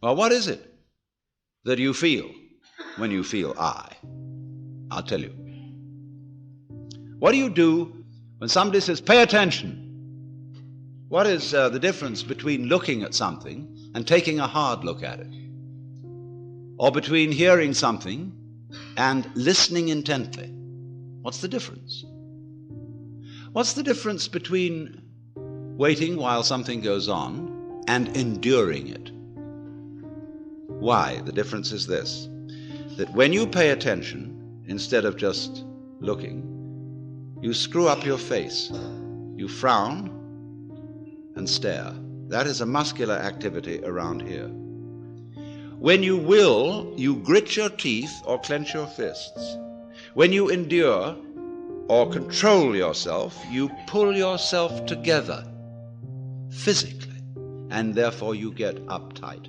Well, what is it that you feel when you feel I? I'll tell you. What do you do when somebody says, pay attention? What is the difference between looking at something and taking a hard look at it? Or between hearing something and listening intently? What's the difference? What's the difference between waiting while something goes on and enduring it? Why? The difference is this, that when you pay attention, instead of just looking, you screw up your face, you frown and stare. That is a muscular activity around here. When you will, you grit your teeth or clench your fists. When you endure or control yourself, you pull yourself together physically, and therefore you get uptight.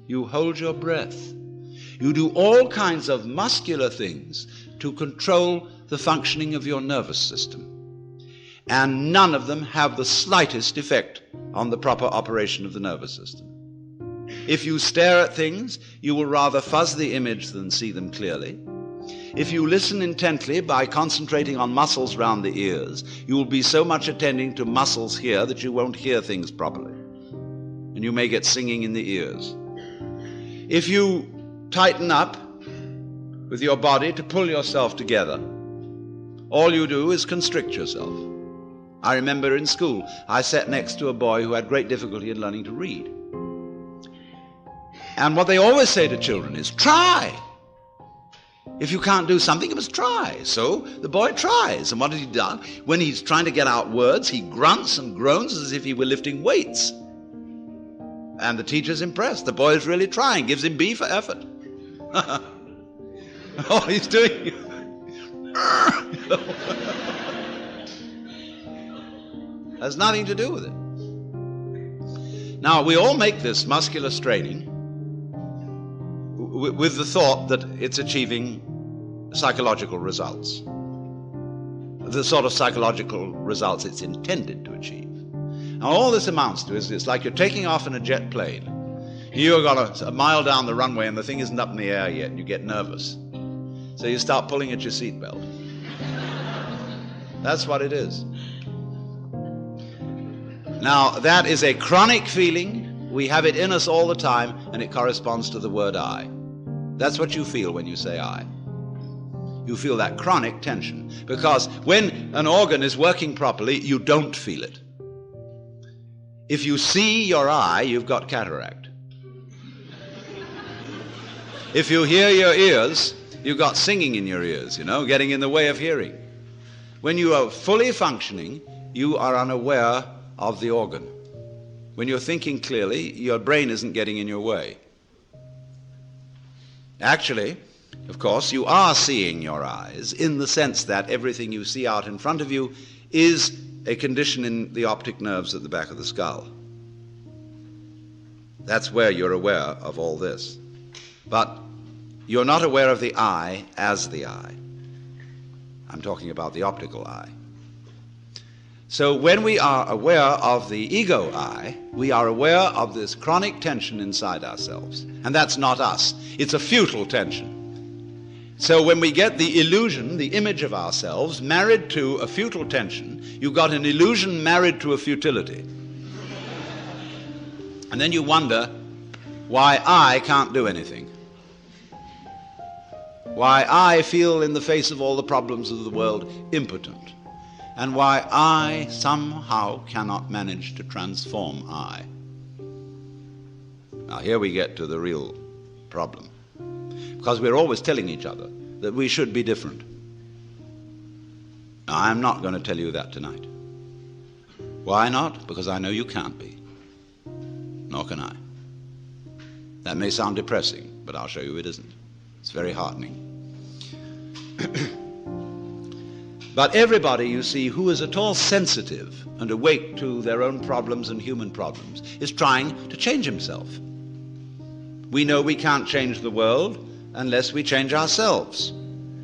You hold your breath. You do all kinds of muscular things to control the functioning of your nervous system. And none of them have the slightest effect on the proper operation of the nervous system. If you stare at things, you will rather fuzz the image than see them clearly. If you listen intently by concentrating on muscles round the ears, you will be so much attending to muscles here that you won't hear things properly. And you may get singing in the ears. If you tighten up with your body to pull yourself together, all you do is constrict yourself. I remember in school, I sat next to a boy who had great difficulty in learning to read. And what they always say to children is, try. If you can't do something, you must try. So the boy tries. And what has he done? When he's trying to get out words, he grunts and groans as if he were lifting weights. And the teacher's impressed. The boy is really trying, gives him B for effort. All he's doing has nothing to do with it. Now, we all make this muscular straining with the thought that it's achieving psychological results, the sort of psychological results it's intended to achieve. Now, all this amounts to is it's like you're taking off in a jet plane. You've got a mile down the runway and the thing isn't up in the air yet, and you get nervous. So you start pulling at your seatbelt. That's what it is. Now, that is a chronic feeling. We have it in us all the time, and it corresponds to the word I. That's what you feel when you say I. You feel that chronic tension, because when an organ is working properly, you don't feel it. If you see your eye, you've got cataract. If you hear your ears, you've got singing in your ears, getting in the way of hearing. When you are fully functioning, you are unaware of the organ. When you're thinking clearly, your brain isn't getting in your way. Actually, of course, you are seeing your eyes in the sense that everything you see out in front of you is a condition in the optic nerves at the back of the skull. That's where you're aware of all this. But you're not aware of the eye as the eye. I'm talking about the optical eye. So when we are aware of the ego eye, we are aware of this chronic tension inside ourselves. And that's not us. It's a futile tension. So when we get the illusion, the image of ourselves, married to a futile tension, you've got an illusion married to a futility. And then you wonder why I can't do anything. Why I feel in the face of all the problems of the world impotent. And why I somehow cannot manage to transform I. Now here we get to the real problem. Because we're always telling each other that we should be different. Now, I'm not going to tell you that tonight. Why not? Because I know you can't be. Nor can I. That may sound depressing, but I'll show you it isn't. It's very heartening. But everybody, you see, who is at all sensitive and awake to their own problems and human problems is trying to change himself. We know we can't change the world unless we change ourselves.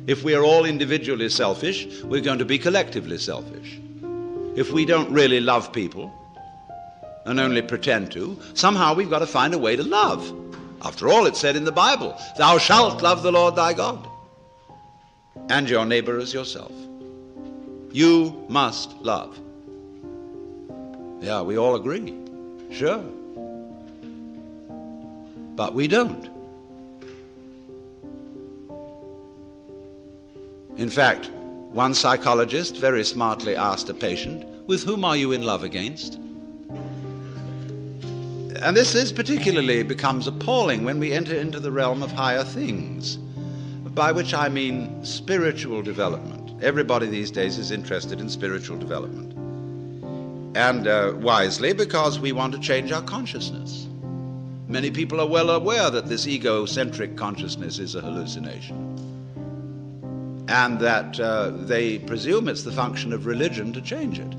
If we are all individually selfish, we're going to be collectively selfish. If we don't really love people, and only pretend to. Somehow we've got to find a way to love. After all, it's said in the Bible, thou shalt love the Lord thy God and your neighbor as yourself. You must love. Yeah, we all agree. Sure. But we don't. In fact, one psychologist very smartly asked a patient, with whom are you in love against? And this particularly becomes appalling when we enter into the realm of higher things, by which I mean spiritual development. Everybody these days is interested in spiritual development. And wisely, because we want to change our consciousness. Many people are well aware that this egocentric consciousness is a hallucination, and that they presume it's the function of religion to change it,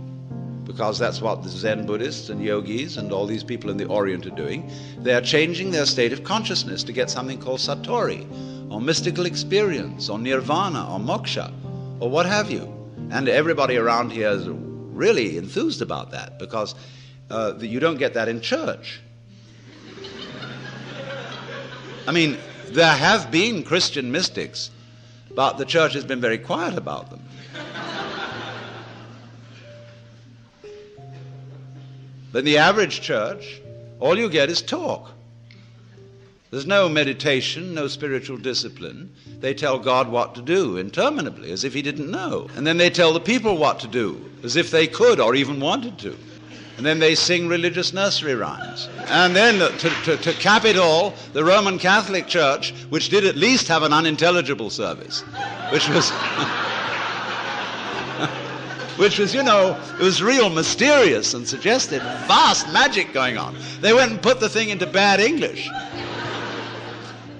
because that's what the Zen Buddhists and yogis and all these people in the Orient are doing. They're changing their state of consciousness to get something called satori, or mystical experience, or nirvana, or moksha, or what have you. And everybody around here is really enthused about that, because you don't get that in church. I mean, there have been Christian mystics, but the church has been very quiet about them. But in the average church, all you get is talk. There's no meditation, no spiritual discipline. They tell God what to do interminably, as if he didn't know. And then they tell the people what to do, as if they could or even wanted to. And then they sing religious nursery rhymes. And then to cap it all, the Roman Catholic Church, which did at least have an unintelligible service, which was, you know, it was real mysterious and suggested vast magic going on. They went and put the thing into bad English.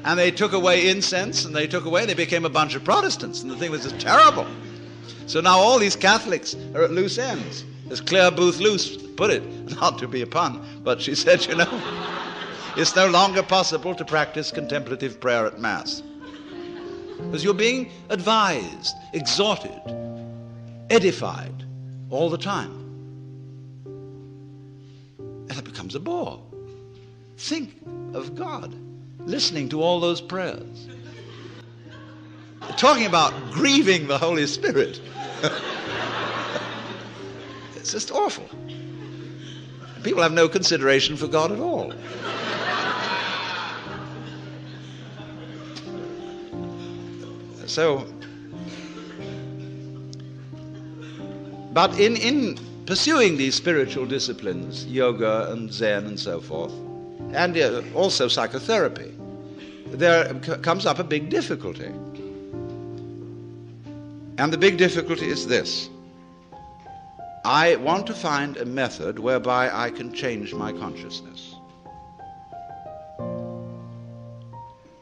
And they took away incense, and they became a bunch of Protestants, and the thing was just terrible. So now all these Catholics are at loose ends. As Claire Booth Luce put it, not to be a pun, but she said, you know, it's no longer possible to practice contemplative prayer at Mass. Because you're being advised, exhorted, edified all the time. And it becomes a bore. Think of God listening to all those prayers. Talking about grieving the Holy Spirit. It's just awful. People have no consideration for God at all. So, but in pursuing these spiritual disciplines, yoga and Zen and so forth, and also psychotherapy, there comes up a big difficulty. And the big difficulty is this. I want to find a method whereby I can change my consciousness.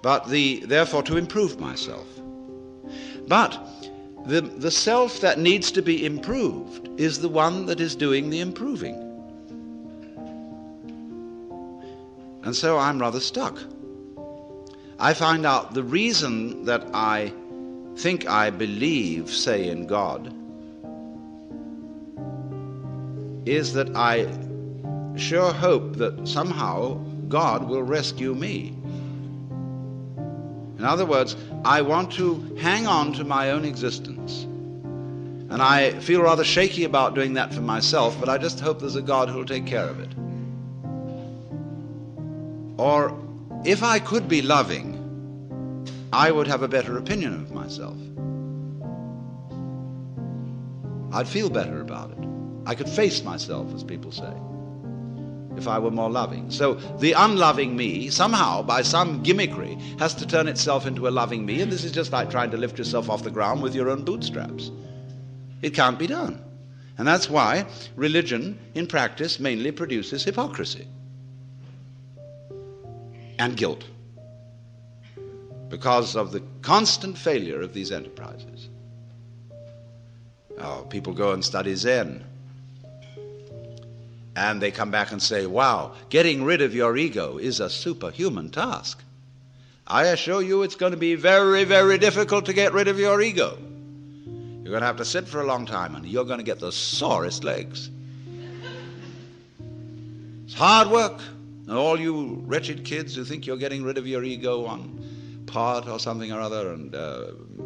But therefore to improve myself. But the self that needs to be improved is the one that is doing the improving. And so I'm rather stuck. I find out the reason that I think I believe, say, in God, is that I sure hope that somehow God will rescue me. In other words, I want to hang on to my own existence. And I feel rather shaky about doing that for myself, but I just hope there's a God who'll take care of it. Or if I could be loving, I would have a better opinion of myself. I'd feel better about it. I could face myself, as people say, if I were more loving. So the unloving me, somehow, by some gimmickry, has to turn itself into a loving me, and this is just like trying to lift yourself off the ground with your own bootstraps. It can't be done. And that's why religion, in practice, mainly produces hypocrisy and guilt, because of the constant failure of these enterprises. Oh, people go and study Zen, and they come back and say, wow, getting rid of your ego is a superhuman task. I assure you it's going to be very, very difficult to get rid of your ego. You're going to have to sit for a long time, and you're going to get the sorest legs. It's hard work. And all you wretched kids who think you're getting rid of your ego on part or something or other and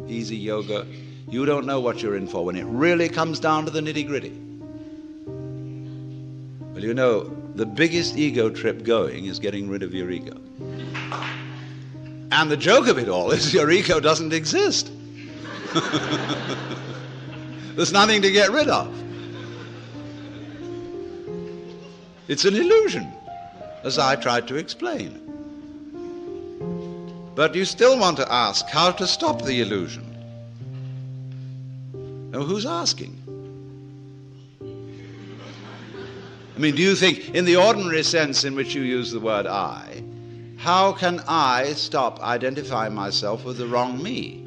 easy yoga, you don't know what you're in for when it really comes down to the nitty-gritty. Well, you know, the biggest ego trip going is getting rid of your ego. And the joke of it all is your ego doesn't exist. There's nothing to get rid of. It's an illusion, as I tried to explain. But you still want to ask how to stop the illusion. Now, who's asking? I mean, do you think, in the ordinary sense in which you use the word I, how can I stop identifying myself with the wrong me?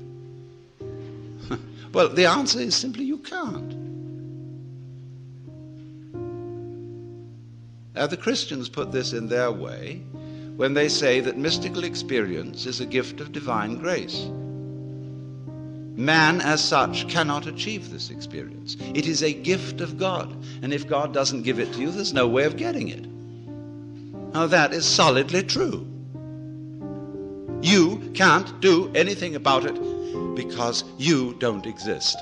Well, the answer is simply you can't. Now, the Christians put this in their way when they say that mystical experience is a gift of divine grace. Man, as such, cannot achieve this experience. It is a gift of God, and if God doesn't give it to you, there's no way of getting it. Now, that is solidly true. You can't do anything about it because you don't exist.